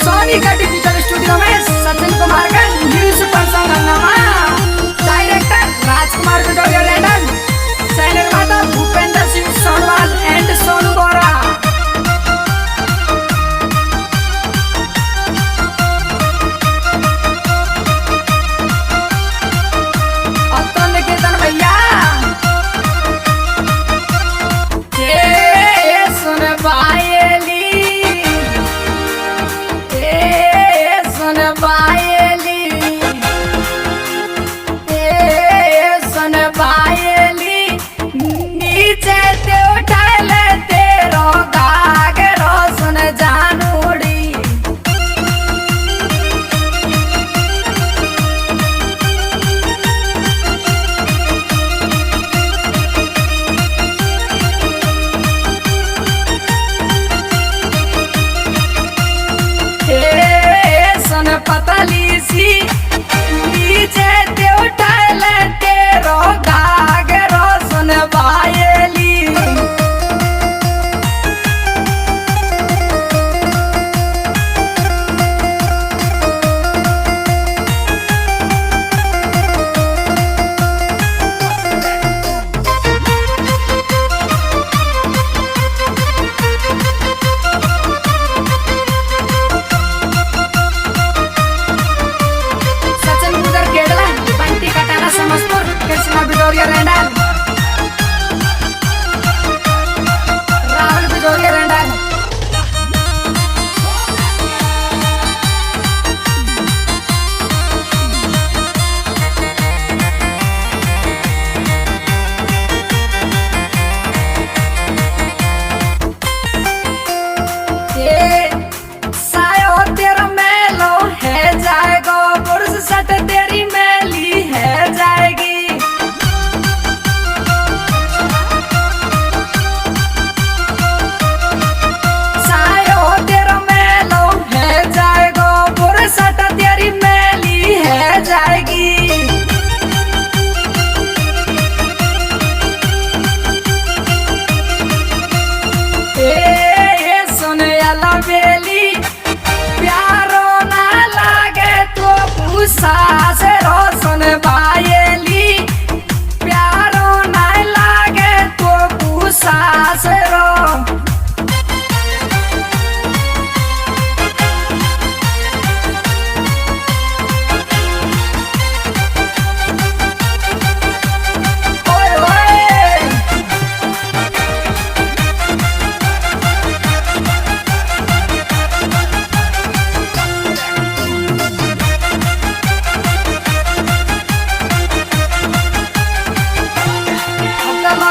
सोनी का digital studio में सचिन कुमार का म्यूजिक पर सॉन्ग हंगामा, डायरेक्टर राजकुमार बिटोरिया लैंडन, सह निर्माता भूपेंद्र सिंह सोनवाल एंड सोनू बोरा। अब तो निकेतन भैया सुन पायली सुन पायली सुन पायली नीचे ते उठा ले तेरो गागरो सुन जानूड़ी। सुन पतली सी नीचे ते उठा ले तेरो गागरो सुन पायली। कृष्णा बिटोरिया लैंडन, राहुल बिटोरिया लैंडन। सायो तेरा मेलो है जाएगो पुरुष सट तेरी मेली है जाएगी। सायो तेरा मेलो है जाएगो पुरुष सट तेरी मेली है जाएगी। सुन अला बेली प्यारो ना लागे तो पूछा से रो सुन पायली प्यारो ना लागे तो पूछा से रो। ओए ओए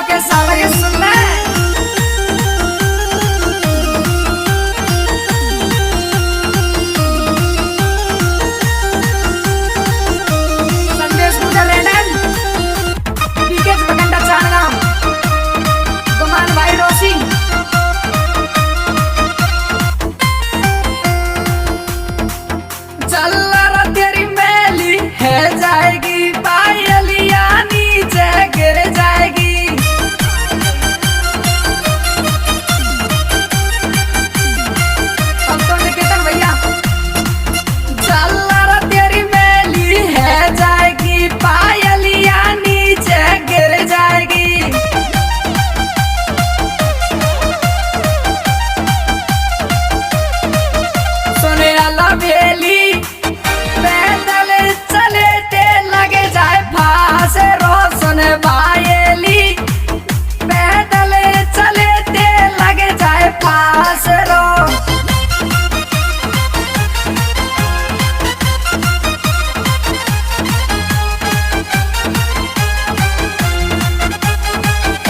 के साला के सुन ले संदेश मुझे लैंडन पीके बकंडा चाणगा गुमान भाई रोसी। चल रहा तेरी मेली है जाएगी पायलिया नीचे गिर जाएगी। अब तो निकेतन भैया चल रहा तेरी मेली है जाएगी पायलिया नीचे गिर जाएगी। सुने अला भेली पैदल चले ते लगे जाए फांस रो सुन पायली पैदल चले ते लगे जाए फांस रो।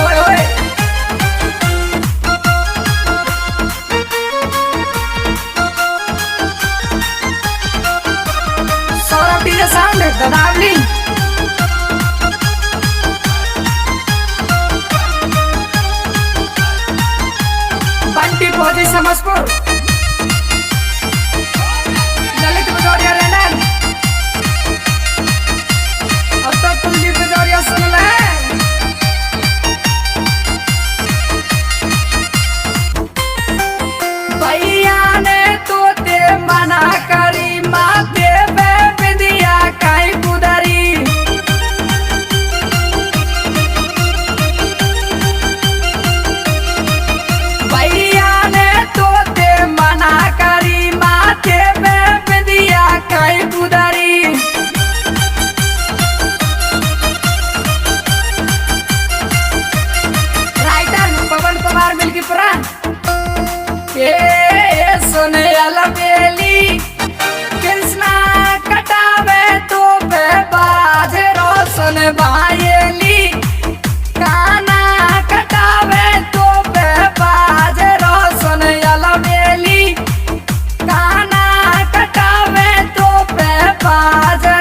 ओए ओए सौरभ डीजे साउंड ददावली बंटी फौजी समझपुर ललित बिटोरिया लैंडन। अब तो कुलदीप बिटोरिया सुन ले भैया ने तो ते मना बाज